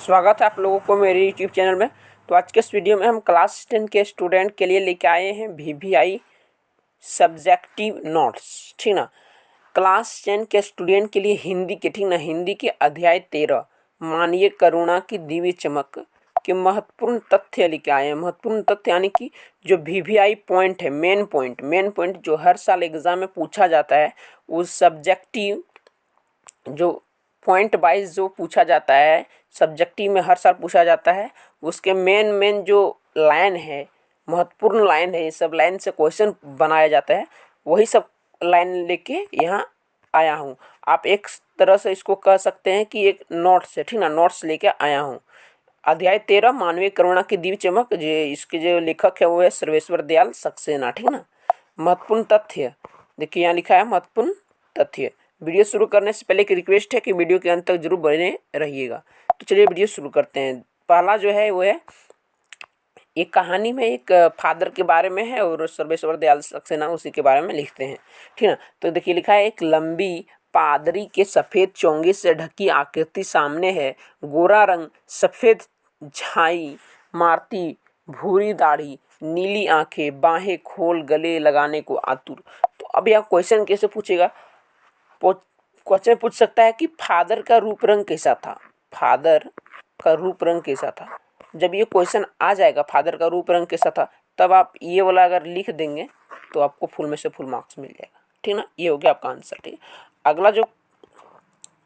स्वागत है आप लोगों को मेरे यूट्यूब चैनल में। तो आज के इस वीडियो में हम क्लास 10 के स्टूडेंट के लिए लेके आए हैं वीवीआई सब्जेक्टिव नोट्स, ठीक ना। क्लास 10 के स्टूडेंट के लिए हिंदी के, ठीक ना, हिंदी के अध्याय 13 मानिए करुणा की दिव्य चमक के महत्वपूर्ण तथ्य लेके आए हैं। महत्वपूर्ण तथ्य यानी कि जो वीवीआई पॉइंट है, मेन पॉइंट जो हर साल एग्जाम में पूछा जाता है, उस सब्जेक्टिव जो पॉइंट वाइज जो पूछा जाता है, सब्जेक्टिव में हर साल पूछा जाता है, उसके मेन जो लाइन है, महत्वपूर्ण लाइन है, ये सब लाइन से क्वेश्चन बनाया जाता है। वही सब लाइन लेके यहाँ आया हूँ। आप एक तरह से इसको कह सकते हैं कि एक नोट्स है, ठीक ना, नोट्स लेके आया हूँ। अध्याय 13 मानवीय करुणा की दिव्य चमक, जो इसके जो लेखक है वो है सर्वेश्वर दयाल सक्सेना, ठीक ना। महत्वपूर्ण तथ्य देखिए यहाँ लिखा है महत्वपूर्ण तथ्य। वीडियो शुरू करने से पहले एक रिक्वेस्ट है कि वीडियो के अंत तक जरूर बने रहिएगा। तो चलिए वीडियो शुरू करते हैं। पहला जो है वो है एक कहानी में एक फादर के बारे में है और सर्वेश्वर दयाल सक्सेना उसी के बारे में लिखते हैं, ठीक ना। तो देखिए लिखा है, एक लंबी पादरी के सफ़ेद चोंगे से ढकी आकृति सामने है। गोरा रंग, सफ़ेद झाई मारती भूरी दाढ़ी, नीली आंखें, बाहें खोल गले लगाने को आतुर। तो अब यह क्वेश्चन कैसे पूछेगा? क्वेश्चन पूछ सकता है कि फादर का रूप रंग कैसा था। फादर का रूप रंग कैसा था? जब ये क्वेश्चन आ जाएगा फादर का रूप रंग कैसा था, तब आप ये वाला अगर लिख देंगे तो आपको फुल में से फुल मार्क्स मिल जाएगा, ठीक ना। ये हो गया आपका आंसर, ठीक। अगला जो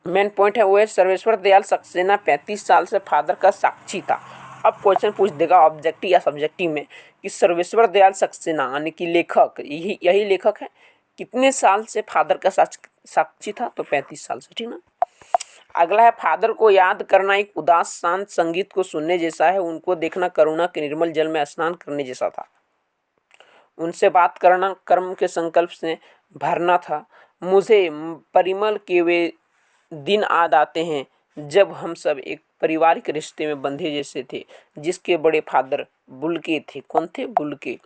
मेन पॉइंट है वो है सर्वेश्वर दयाल सक्सेना 35 साल से फादर का साक्षी था। अब क्वेश्चन पूछ देगा ऑब्जेक्टिव या सब्जेक्टिव में कि सर्वेश्वर दयाल सक्सेना यानी कि लेखक, यही लेखक है, कितने साल से फादर का साक्षी था? तो 35 साल से, ठीक ना। अगला है, फादर को याद करना एक उदास शांत संगीत को सुनने जैसा है, उनको देखना करुणा के निर्मल जल में स्नान करने जैसा था, उनसे बात करना कर्म के संकल्प से भरना था। मुझे परिमल के वे दिन याद आते हैं जब हम सब एक पारिवारिक रिश्ते में बंधे जैसे थे, जिसके बड़े फादर बुल्के थे। कौन थे? बुल्के।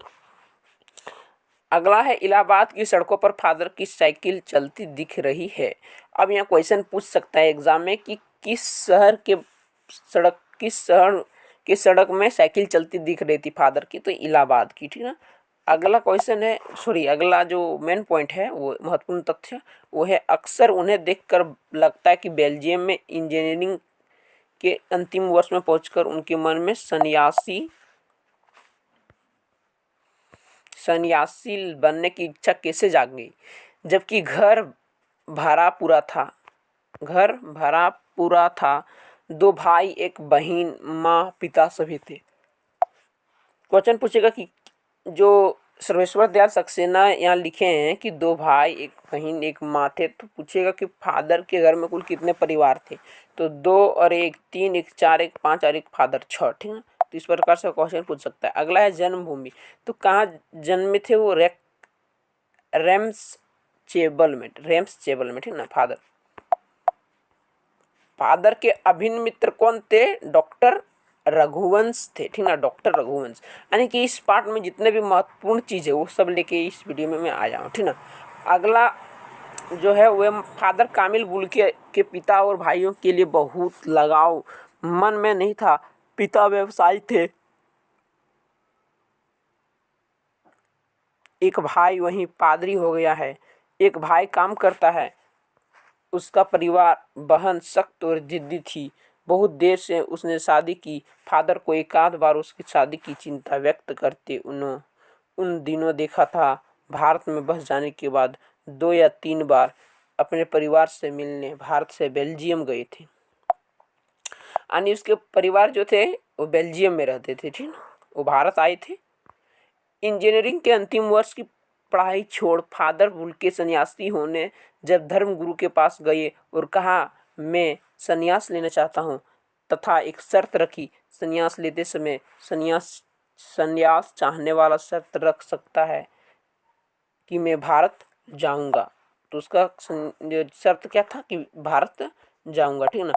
अगला है, इलाहाबाद की सड़कों पर फादर की साइकिल चलती दिख रही है। अब यहाँ क्वेश्चन पूछ सकता है एग्जाम में कि किस शहर के सड़क में साइकिल चलती दिख रही थी फादर की? तो इलाहाबाद की, ठीक ना। अगला क्वेश्चन है, अगला जो मेन पॉइंट है वो महत्वपूर्ण तथ्य वो है, अक्सर उन्हें देखकर लगता है कि बेल्जियम में इंजीनियरिंग के अंतिम वर्ष में पहुंचकर उनके मन में सन्यासी बनने की इच्छा कैसे जाग गई, जबकि घर भरा पूरा था। 2 भाई, 1 बहन, माँ पिता सभी थे। क्वेश्चन पूछेगा कि जो सर्वेश्वर दयाल सक्सेना यहाँ लिखे हैं कि 2 भाई, 1 बहन, 1 माँ थे, तो पूछेगा कि फादर के घर में कुल कितने परिवार थे? तो 2 और 1 3, 1 4, 1 5 और 1 फादर 6, ठीक है। तो इस प्रकार से क्वेश्चन पूछ सकता है। अगला है जन्मभूमि, तो कहाँ जन्मे थे वो? रेम्स चेबल में, ठीक ना। फादर के अभिन्न मित्र कौन थे? डॉक्टर रघुवंश थे, ठीक ना, डॉक्टर रघुवंश। यानी कि इस पार्ट में जितने भी महत्वपूर्ण चीज़ है वो सब लेके इस वीडियो में मैं आ जाऊँ, ठीक ना। अगला जो है वह फादर कामिल बुल्के के पिता और भाइयों के लिए बहुत लगाव मन में नहीं था। पिता व्यवसायी थे, एक भाई वहीं पादरी हो गया है, एक भाई काम करता है। उसका परिवार, बहन सख्त और जिद्दी थी। बहुत देर से उसने शादी की। फादर को एक आध बार उसकी शादी की चिंता व्यक्त करते उन दिनों देखा था। भारत में बस जाने के बाद 2 या 3 बार अपने परिवार से मिलने भारत से बेल्जियम गए थे। यानी उसके परिवार जो थे वो बेल्जियम में रहते थे, ठीक ना, वो भारत आए थे। इंजीनियरिंग के अंतिम वर्ष की पढ़ाई छोड़ फादर बुल्के सन्यासी होने जब धर्मगुरु के पास गए और कहा मैं सन्यास लेना चाहता हूँ, तथा एक शर्त रखी। सन्यास लेते समय सन्यास चाहने वाला शर्त रख सकता है कि मैं भारत जाऊंगा। तो उसका शर्त क्या था? कि भारत जाऊंगा, ठीक ना।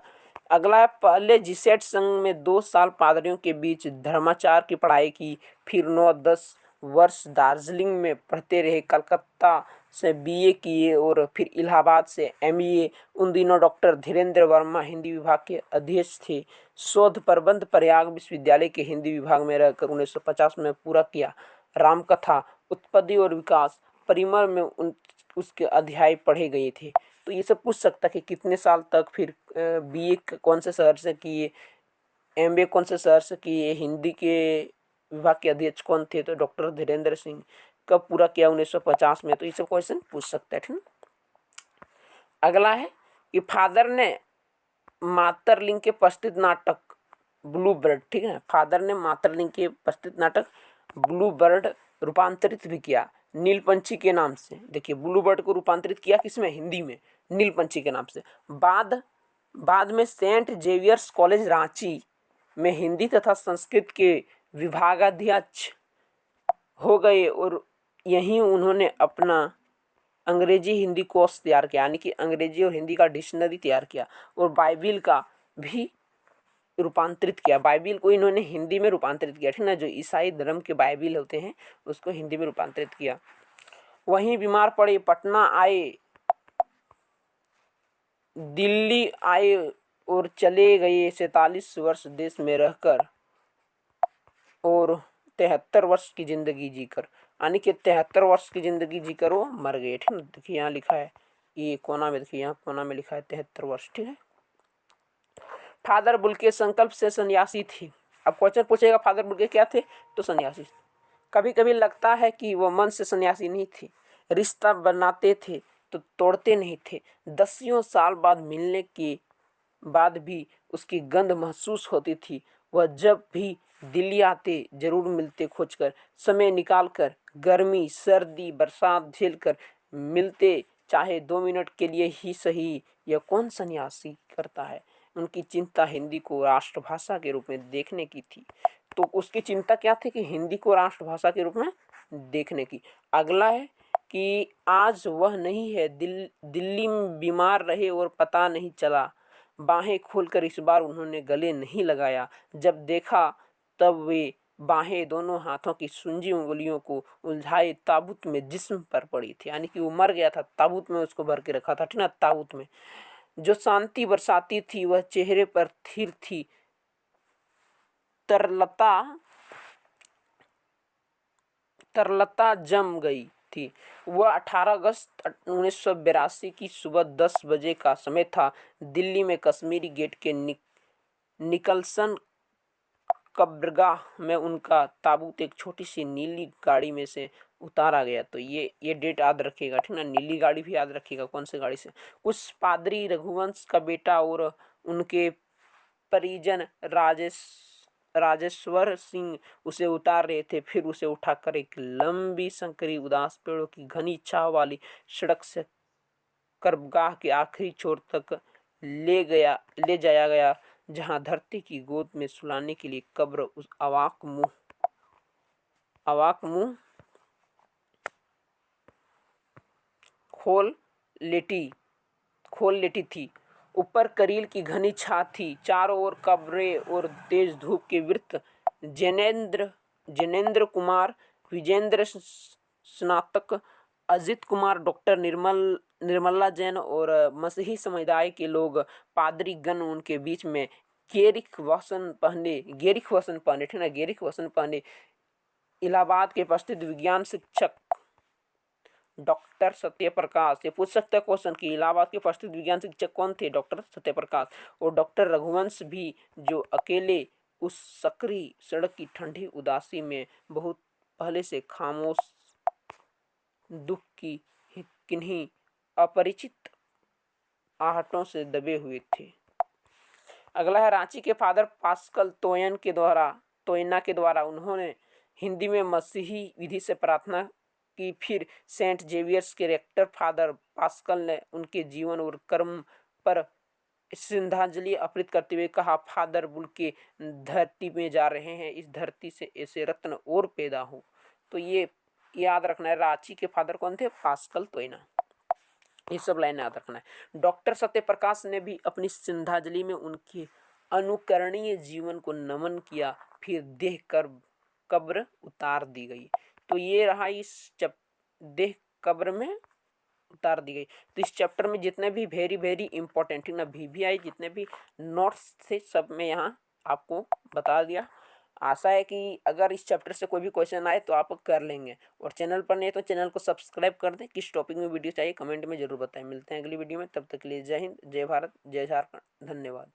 अगला, पहले जीसेट संघ में 2 साल पादरियों के बीच धर्माचार की पढ़ाई की, फिर 9-10 वर्ष दार्जिलिंग में पढ़ते रहे। कलकत्ता से बीए किए और फिर इलाहाबाद से एमईए। उन दिनों डॉक्टर धीरेन्द्र वर्मा हिंदी विभाग के अध्यक्ष थे। शोध प्रबंध प्रयाग विश्वविद्यालय के हिंदी विभाग में रहकर 1950 में पूरा किया। रामकथा, उत्पत्ति और विकास, परिमल में उसके अध्याय पढ़े गए थे। तो ये सब पूछ सकता कि कितने साल तक फिर बीए कौन से शहर से किए, एमबीए कौन से शहर से किए, हिंदी के विभाग के अध्यक्ष कौन थे, तो डॉक्टर धीरेन्द्र सिंह। कब पूरा किया, 1950 में। तो ये सब क्वेश्चन पूछ सकता है, ठीक है। अगला है कि फादर ने मातरलिंग के प्रस्तुत नाटक ब्लू बर्ड, ठीक है, फादर ने मातरलिंग के प्रस्तुत नाटक ब्लू बर्ड रूपांतरित भी किया नीलपंछी के नाम से। देखिए, ब्लू बर्ड को रूपांतरित किया किसमें, हिंदी में, नीलपंछी के नाम से। बाद में सेंट जेवियर्स कॉलेज रांची में हिंदी तथा संस्कृत के विभागाध्यक्ष हो गए और यहीं उन्होंने अपना अंग्रेजी हिंदी कोर्स तैयार किया, यानी कि अंग्रेजी और हिंदी का डिक्शनरी तैयार किया और बाइबिल का भी रूपांतरित किया। बाइबिल को इन्होंने हिंदी में रूपांतरित किया, ठीक ना, जो ईसाई धर्म के बाइबिल होते हैं उसको हिंदी में रूपांतरित किया। वहीं बीमार पड़े, पटना आए, दिल्ली आए और चले गए 47 वर्ष देश में रहकर और 73 वर्ष की जिंदगी जीकर, यानी कि 73 वर्ष की जिंदगी जीकर वो मर गए, ठीक है। देखिए यहाँ लिखा है, ये कोना में, देखिए यहाँ कोना में लिखा है 73 वर्ष, ठीक है। फादर बुल्के संकल्प से सन्यासी थी। अब क्वेश्चन पूछेगा फादर बुल्के क्या थे, तो सन्यासी। कभी कभी लगता है कि वह मन से सन्यासी नहीं थे, रिश्ता बनाते थे तो तोड़ते नहीं थे। 10 साल बाद मिलने के बाद भी उसकी गंध महसूस होती थी। वह जब भी दिल्ली आते जरूर मिलते, खोजकर समय निकालकर, गर्मी सर्दी बरसात झेलकर मिलते, चाहे 2 मिनट के लिए ही सही। यह कौन सन्यासी करता है। उनकी चिंता हिंदी को राष्ट्रभाषा के रूप में देखने की थी। तो उसकी चिंता क्या थी कि हिंदी को राष्ट्रभाषा के रूप में देखने की। अगला है कि आज वह नहीं है, दिल्ली में बीमार रहे और पता नहीं चला। बाहें खोलकर इस बार उन्होंने गले नहीं लगाया। जब देखा तब वे बाहें दोनों हाथों की सूंजी उंगलियों को उलझाए ताबूत में जिस्म पर पड़ी थी, यानी कि वो मर गया था, ताबूत में उसको भर के रखा था, ठीक ना, ताबूत में। जो शांति बरसाती थी वह चेहरे पर स्थिर थी। तरलता जम गई थी। वह 18 अगस्त 1982 की सुबह 10 बजे का समय था। दिल्ली में कश्मीरी गेट के निकलसन कब्रगाह में उनका ताबूत एक छोटी सी नीली गाड़ी में से उतारा गया। तो ये डेट याद रखिएगा, ठीक ना, नीली गाड़ी भी याद रखिएगा, कौन सी गाड़ी से। कुछ पादरी रघुवंश का बेटा और उनके परिजन राजेश्वर सिंह उसे उतार रहे थे। फिर उसे उठाकर एक लंबी संकरी उदास पेड़ों की घनी छाह वाली सड़क से कब्रगाह के आखिरी छोर तक ले जाया गया, जहां धरती की गोद में सुलाने के लिए कब्र उस अवाक मुंह खोल लेटी थी। ऊपर करील की घनी छाह थी, चारों ओर कब्रें और तेज धूप के वृत्त। जैनेन्द्र कुमार, विजेंद्र स्नातक, अजित कुमार, डॉक्टर निर्मला जैन और मसीही समुदाय के लोग, पादरी गण उनके बीच में गेरिक वसन पहने, ठीक है, गेरिक वसन पहने इलाहाबाद के प्रसिद्ध विज्ञान शिक्षक डॉक्टर सत्यप्रकाश। ये पूछ सकता है क्वेश्चन कि इलाहाबाद के प्रसिद्ध विज्ञान शिक्षक कौन थे, डॉक्टर सत्यप्रकाश। और डॉक्टर रघुवंश भी, जो अकेले उस सकरी सड़क की ठंडी उदासी में बहुत पहले से खामोश दुख की किन्हीं अपरिचित आहटों से दबे हुए थे। अगला है रांची के फादर पास्कल तोयना के द्वारा उन्होंने हिंदी में मसीही विधि से प्रार्थना की। फिर सेंट जेवियर्स के रेक्टर फादर पास्कल ने उनके जीवन और कर्म पर श्रद्धांजलि अर्पित करते हुए कहा, फादर बुल्के धरती में जा रहे हैं, इस धरती से ऐसे रत्न और पैदा हो। तो ये याद रखना है, रांची के फादर कौन थे, पास्कल तोयना। ये सब लाइन याद रखना है। डॉक्टर सत्यप्रकाश ने भी अपनी श्रद्धांजलि में उनके अनुकरणीय जीवन को नमन किया। फिर देह कर कब्र उतार दी गई। तो ये रहा इस देह कब्र में उतार दी गई। तो इस चैप्टर में जितने भी वेरी वेरी इंपॉर्टेंट, ठीक ना, वीवीआई जितने भी नोट्स थे सब में यहाँ आपको बता दिया। आशा है कि अगर इस चैप्टर से कोई भी क्वेश्चन आए तो आप कर लेंगे, और चैनल पर नहीं तो चैनल को सब्सक्राइब कर दें। किस टॉपिक में वीडियो चाहिए कमेंट में जरूर बताएं। मिलते हैं अगली वीडियो में, तब तक के लिए जय हिंद, जय भारत, जय झारखंड, धन्यवाद।